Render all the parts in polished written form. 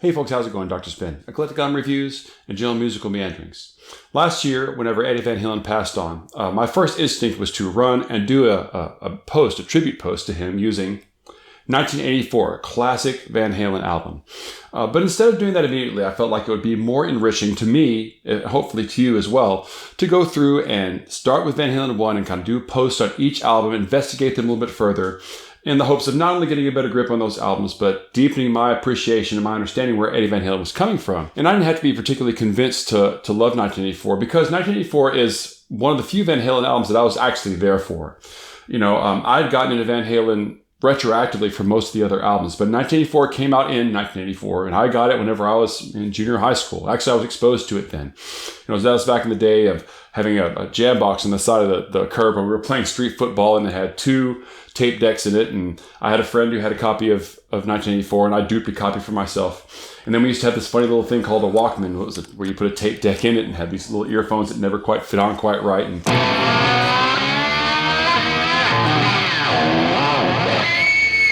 Hey folks, how's it going? Dr. Spin, eclectic album reviews and general musical meanderings. Last year, whenever Eddie Van Halen passed on, my first instinct was to run and do a tribute post to him using 1984, a classic Van Halen album. But instead of doing that immediately, I felt like it would be more enriching to me, hopefully to you as well, to go through and start with Van Halen 1 and kind of do posts on each album, investigate them a little bit further, in the hopes of not only getting a better grip on those albums, but deepening my appreciation and my understanding where Eddie Van Halen was coming from. And I didn't have to be particularly convinced to love 1984, because 1984 is one of the few Van Halen albums that I was actually there for. You know, I'd gotten into Van Halen retroactively for most of the other albums, but 1984 came out in 1984, and I got it whenever I was in junior high school. Actually, I was exposed to it then. You know, that was back in the day of having a jam box on the side of the curb when we were playing street football, and it had 2 tape decks in it, and I had a friend who had a copy of 1984, and I duped a copy for myself. And then we used to have this funny little thing called a Walkman, where you put a tape deck in it and had these little earphones that never quite fit on quite right. And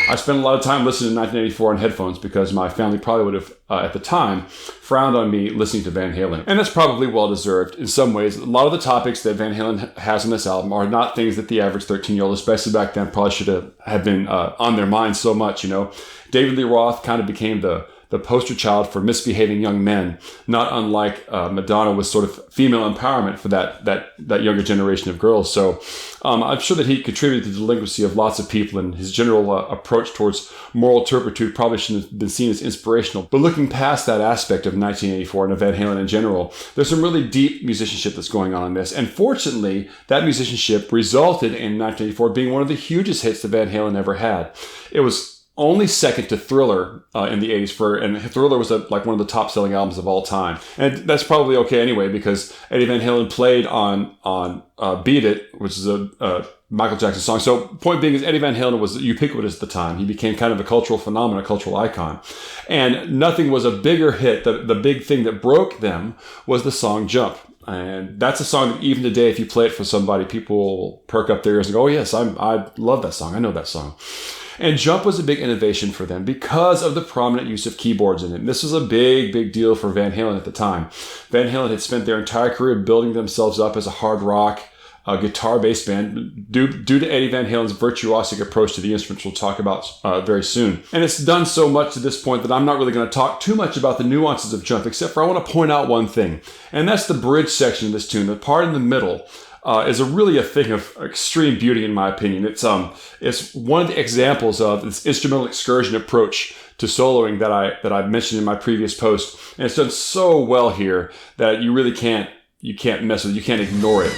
I spent a lot of time listening to 1984 on headphones because my family probably would have, at the time, frowned on me listening to Van Halen. And that's probably well-deserved in some ways. A lot of the topics that Van Halen has on this album are not things that the average 13-year-old, especially back then, probably should have been on their mind so much, you know. David Lee Roth kind of became the poster child for misbehaving young men, not unlike Madonna was sort of female empowerment for that younger generation of girls. So I'm sure that he contributed to the delinquency of lots of people, and his general approach towards moral turpitude probably shouldn't have been seen as inspirational. But looking past that aspect of 1984 and of Van Halen in general, there's some really deep musicianship that's going on in this. And fortunately, that musicianship resulted in 1984 being one of the hugest hits that Van Halen ever had. It was only second to Thriller in the 80s, and Thriller was like one of the top-selling albums of all time. And that's probably okay anyway, because Eddie Van Halen played on Beat It, which is a Michael Jackson song. So point being is Eddie Van Halen was ubiquitous at the time. He became kind of a cultural phenomenon, a cultural icon. And nothing was a bigger hit. The big thing that broke them was the song Jump. And that's a song that even today, if you play it for somebody, people will perk up their ears and go, oh yes, I love that song. I know that song. And Jump was a big innovation for them because of the prominent use of keyboards in it. And this was a big, big deal for Van Halen at the time. Van Halen had spent their entire career building themselves up as a hard rock, guitar-based band due to Eddie Van Halen's virtuosic approach to the instruments we'll talk about very soon. And it's done so much to this point that I'm not really going to talk too much about the nuances of Jump, except for I want to point out one thing. And that's the bridge section of this tune, the part in the middle. Is really a thing of extreme beauty, in my opinion. It's one of the examples of this instrumental excursion approach to soloing that I mentioned in my previous post, and it's done so well here that you really can't mess with it. You can't ignore it.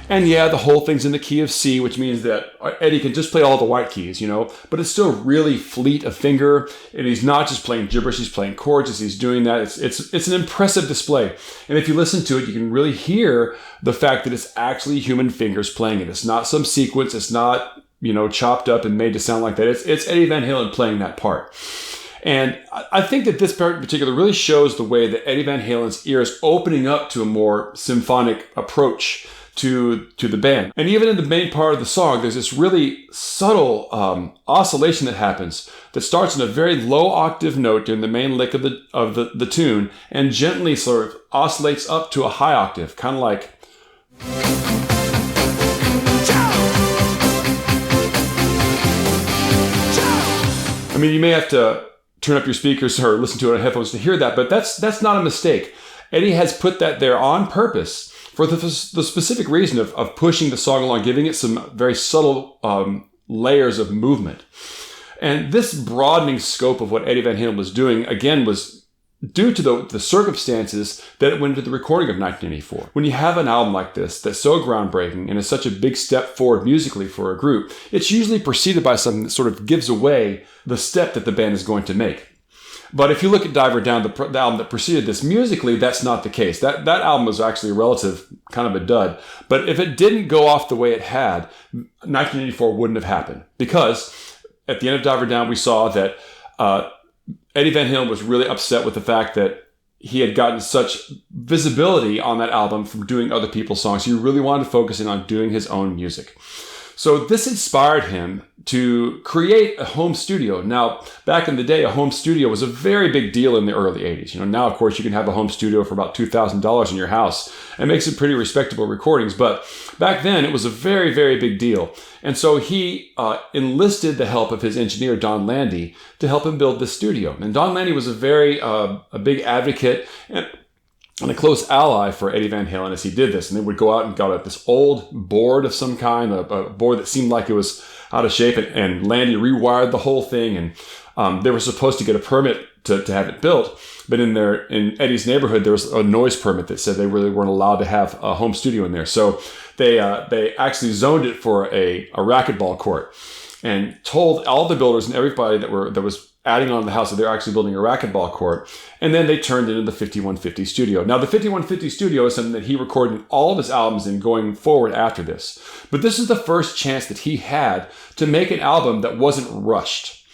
And yeah, the whole thing's in the key of C, which means that Eddie can just play all the white keys, you know, but it's still really fleet of finger, and he's not just playing gibberish, he's playing chords as he's doing that. It's an impressive display. And if you listen to it, you can really hear the fact that it's actually human fingers playing it. It's not some sequence, it's not, you know, chopped up and made to sound like that. It's Eddie Van Halen playing that part. And I think that this part in particular really shows the way that Eddie Van Halen's ear is opening up to a more symphonic approach to the band. And even in the main part of the song, there's this really subtle oscillation that happens that starts in a very low octave note during the main lick of the tune and gently sort of oscillates up to a high octave, kind of like... I mean, you may have to turn up your speakers or listen to it on headphones to hear that, but that's not a mistake. Eddie has put that there on purpose for the specific reason of pushing the song along, giving it some very subtle layers of movement. And this broadening scope of what Eddie Van Halen was doing, again, was due to the circumstances that went into the recording of 1984. When you have an album like this that's so groundbreaking and is such a big step forward musically for a group, it's usually preceded by something that sort of gives away the step that the band is going to make. But if you look at Diver Down, the album that preceded this musically, that's not the case. That album was actually a relative kind of a dud. But if it didn't go off the way it had, 1984 wouldn't have happened. Because at the end of Diver Down, we saw that Eddie Van Halen was really upset with the fact that he had gotten such visibility on that album from doing other people's songs. He really wanted to focus in on doing his own music. So this inspired him to create a home studio. Now, back in the day, a home studio was a very big deal in the early 80s. Now, of course, you can have a home studio for about $2,000 in your house and make some pretty respectable recordings. But back then, it was a very, very big deal. And so he enlisted the help of his engineer, Don Landy, to help him build this studio. And Don Landy was a big advocate and a close ally for Eddie Van Halen as he did this. And they would go out and got this old board of some kind, a board that seemed like it was out of shape, and Landy rewired the whole thing. And they were supposed to get a permit to have it built. But in Eddie's neighborhood, there was a noise permit that said they really weren't allowed to have a home studio in there. So they actually zoned it for a racquetball court and told all the builders and everybody that was adding on to the house that they're actually building a racquetball court. And then they turned it into the 5150 studio. Now, the 5150 studio is something that he recorded in all of his albums and going forward after this. But this is the first chance that he had to make an album that wasn't rushed.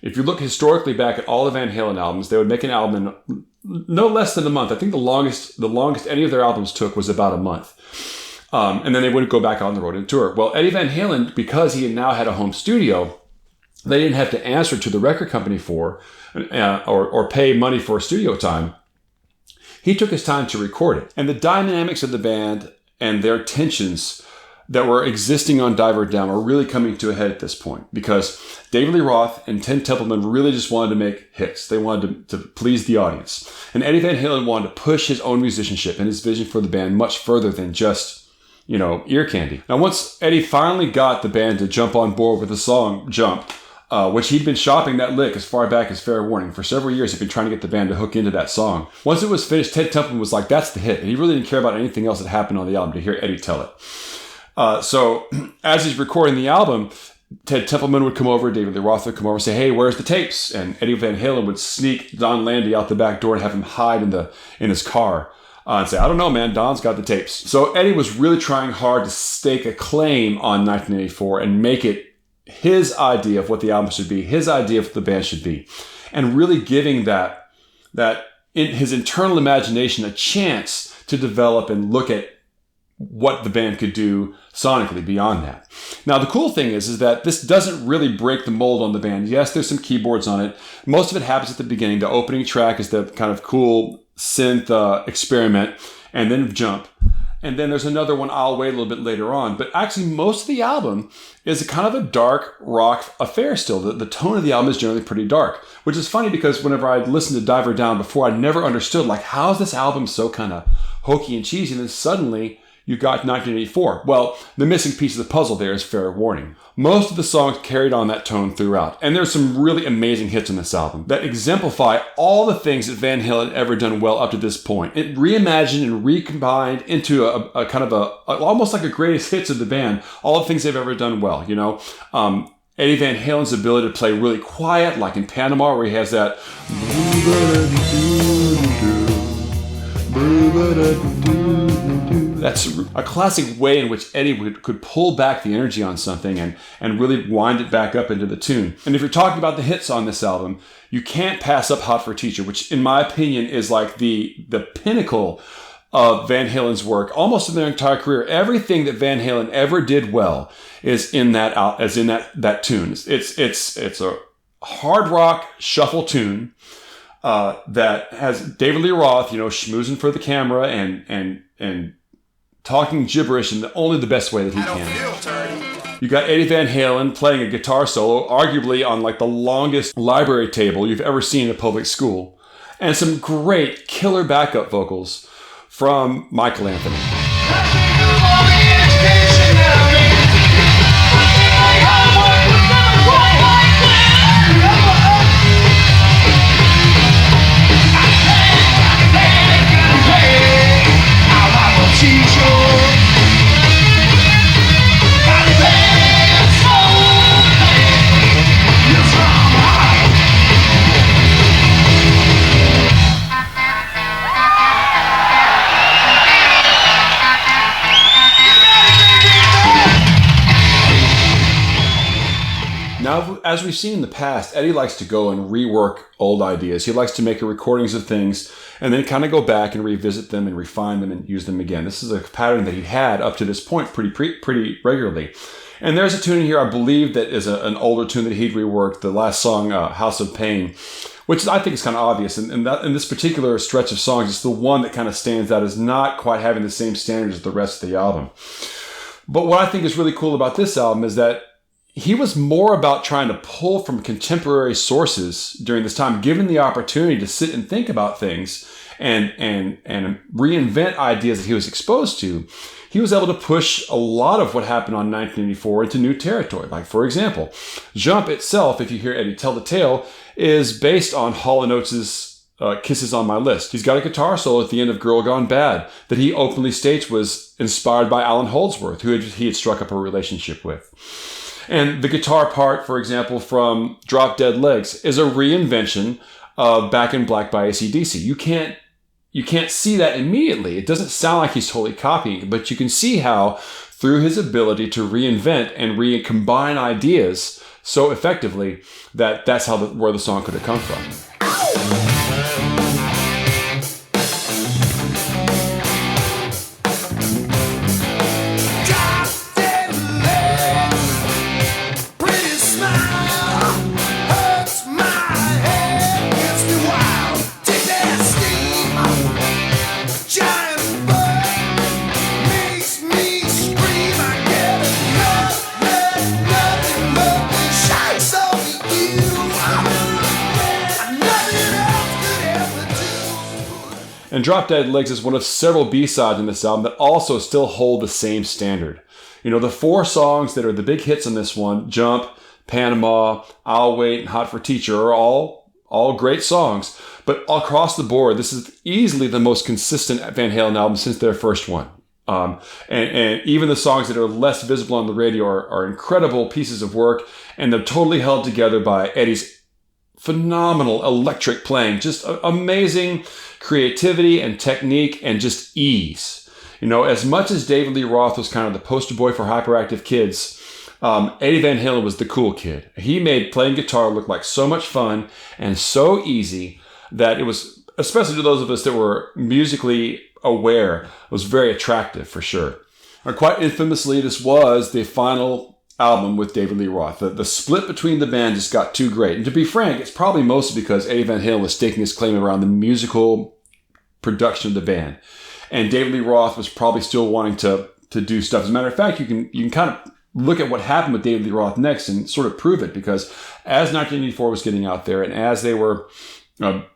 If you look historically back at all the Van Halen albums, they would make an album in no less than a month. I think the longest any of their albums took was about a month. And then they would go back on the road and tour. Well, Eddie Van Halen, because he now had a home studio, they didn't have to answer to the record company for or pay money for studio time. He took his time to record it. And the dynamics of the band and their tensions that were existing on Diver Down are really coming to a head at this point, because David Lee Roth and Ted Templeman really just wanted to make hits. They wanted to please the audience. And Eddie Van Halen wanted to push his own musicianship and his vision for the band much further than just, ear candy. Now, once Eddie finally got the band to jump on board with the song Jump, which he'd been shopping that lick as far back as Fair Warning. For several years, he'd been trying to get the band to hook into that song. Once it was finished, Ted Templeman was like, that's the hit. And he really didn't care about anything else that happened on the album to hear Eddie tell it. So as he's recording the album, Ted Templeman would come over, David Lee Roth would come over and say, hey, where's the tapes? And Eddie Van Halen would sneak Don Landy out the back door and have him hide in his car. And say, I don't know, man, Don's got the tapes. So Eddie was really trying hard to stake a claim on 1984 and make it his idea of what the album should be, his idea of what the band should be, and really giving that in his internal imagination a chance to develop and look at what the band could do sonically beyond that. Now, the cool thing is that this doesn't really break the mold on the band. Yes, there's some keyboards on it. Most of it happens at the beginning. The opening track is the kind of cool synth experiment, and then Jump. And then there's another one, I'll Wait a little bit later on. But actually, most of the album is a kind of a dark rock affair still. The tone of the album is generally pretty dark, which is funny because whenever I listened to Diver Down before, I never understood, how is this album so kind of hokey and cheesy? And then suddenly you got 1984. Well, the missing piece of the puzzle there is Fair Warning. Most of the songs carried on that tone throughout. And there's some really amazing hits on this album that exemplify all the things that Van Halen had ever done well up to this point. It reimagined and recombined into a kind of almost like a greatest hits of the band, all the things they've ever done well, Eddie Van Halen's ability to play really quiet, like in Panama, where he has that that's a classic way in which Eddie could pull back the energy on something and really wind it back up into the tune. And if you're talking about the hits on this album, you can't pass up Hot for a Teacher, which in my opinion is like the pinnacle of Van Halen's work, almost in their entire career. Everything that Van Halen ever did well is in that tune. It's a hard rock shuffle tune that has David Lee Roth, schmoozing for the camera and talking gibberish in only the best way that he can. You got Eddie Van Halen playing a guitar solo, arguably on the longest library table you've ever seen in a public school, and some great killer backup vocals from Michael Anthony. Now, as we've seen in the past, Eddie likes to go and rework old ideas. He likes to make recordings of things and then kind of go back and revisit them and refine them and use them again. This is a pattern that he had up to this point pretty regularly. And there's a tune here, I believe, that is an older tune that he'd reworked, the last song, House of Pain, which I think is kind of obvious. And that, in this particular stretch of songs, it's the one that kind of stands out as not quite having the same standards as the rest of the album. But what I think is really cool about this album is that he was more about trying to pull from contemporary sources during this time, given the opportunity to sit and think about things and reinvent ideas that he was exposed to. He was able to push a lot of what happened on 1984 into new territory. Like, for example, Jump itself, if you hear Eddie tell the tale, is based on Hall & Oates' Kisses on My List. He's got a guitar solo at the end of Girl Gone Bad that he openly states was inspired by Alan Holdsworth, who he had struck up a relationship with. And the guitar part, for example, from Drop Dead Legs is a reinvention of Back in Black by AC/DC. You can't see that immediately. It doesn't sound like he's totally copying, but you can see how through his ability to reinvent and recombine ideas so effectively that's where the song could have come from. And Drop Dead Legs is one of several B-sides in this album that also still hold the same standard. You know, the 4 songs that are the big hits on this one, Jump, Panama, I'll Wait, and Hot for Teacher, are all great songs. But across the board, this is easily the most consistent Van Halen album since their first one. And even the songs that are less visible on the radio are incredible pieces of work, and they're totally held together by Eddie's phenomenal electric playing, just amazing creativity and technique and just ease. You know, as much as David Lee Roth was kind of the poster boy for hyperactive kids, Eddie Van Halen was the cool kid. He made playing guitar look like so much fun and so easy that it was, especially to those of us that were musically aware, was very attractive for sure. And quite infamously, this was the final album with David Lee Roth. The split between the band just got too great. And to be frank, it's probably mostly because Eddie Van Halen was staking his claim around the musical production of the band. And David Lee Roth was probably still wanting to do stuff. As a matter of fact, you can kind of look at what happened with David Lee Roth next and sort of prove it, because as 1984 was getting out there and as they were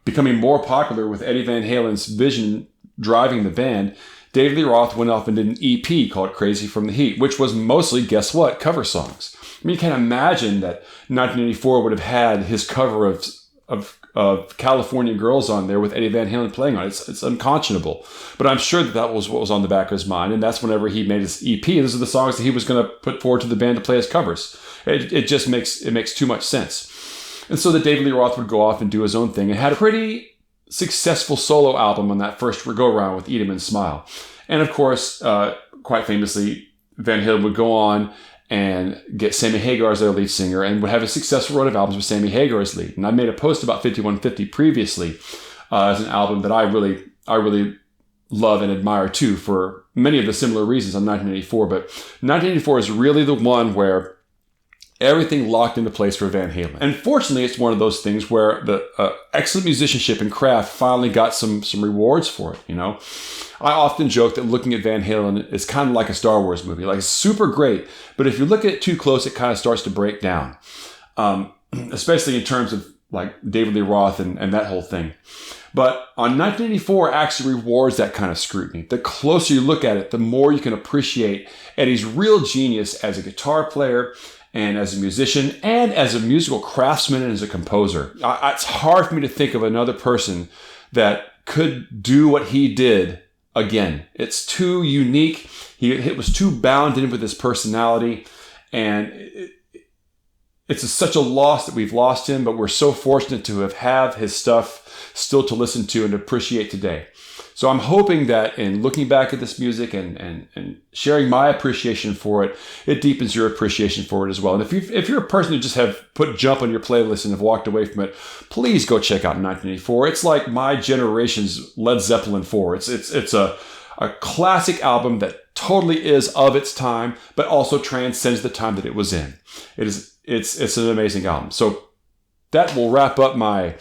becoming more popular with Eddie Van Halen's vision driving the band, David Lee Roth went off and did an EP called Crazy from the Heat, which was mostly, guess what, cover songs. I mean, you can't imagine that 1984 would have had his cover of California Girls on there with Eddie Van Halen playing on it. It's unconscionable. But I'm sure that was what was on the back of his mind, and that's whenever he made his EP. These are the songs that he was going to put forward to the band to play as covers. It just makes too much sense. And so that David Lee Roth would go off and do his own thing and had a pretty successful solo album on that first go-around with Eat 'Em and Smile. And of course, quite famously, Van Halen would go on and get Sammy Hagar as their lead singer and would have a successful run of albums with Sammy Hagar as lead. And I made a post about 5150 previously as an album that I really love and admire too for many of the similar reasons on 1984. But 1984 is really the one where everything locked into place for Van Halen. And fortunately, it's one of those things where the excellent musicianship and craft finally got some rewards for it, you know? I often joke that looking at Van Halen is kind of like a Star Wars movie. Like, it's super great, but if you look at it too close, it kind of starts to break down. Especially in terms of like David Lee Roth and that whole thing. But on 1984 actually rewards that kind of scrutiny. The closer you look at it, the more you can appreciate Eddie's real genius as a guitar player and as a musician and as a musical craftsman and as a composer. It's hard for me to think of another person that could do what he did again. It's too unique. It was too bound in with his personality, and it's such a loss that we've lost him, but we're so fortunate to have his stuff still to listen to and appreciate today. So I'm hoping that in looking back at this music and sharing my appreciation for it, it deepens your appreciation for it as well. And if you're a person who just have put Jump on your playlist and have walked away from it, please go check out 1984. It's like my generation's Led Zeppelin 4. It's a classic album that totally is of its time, but also transcends the time that it was in. It's an amazing album. So that will wrap up my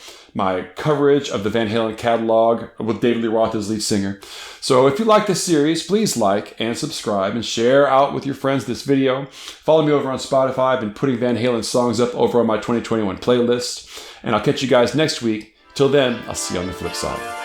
coverage of the Van Halen catalog with David Lee Roth as lead singer. So if you like this series, please like and subscribe and share out with your friends this video. Follow me over on Spotify. I've been putting Van Halen songs up over on my 2021 playlist. And I'll catch you guys next week. Till then, I'll see you on the flip side.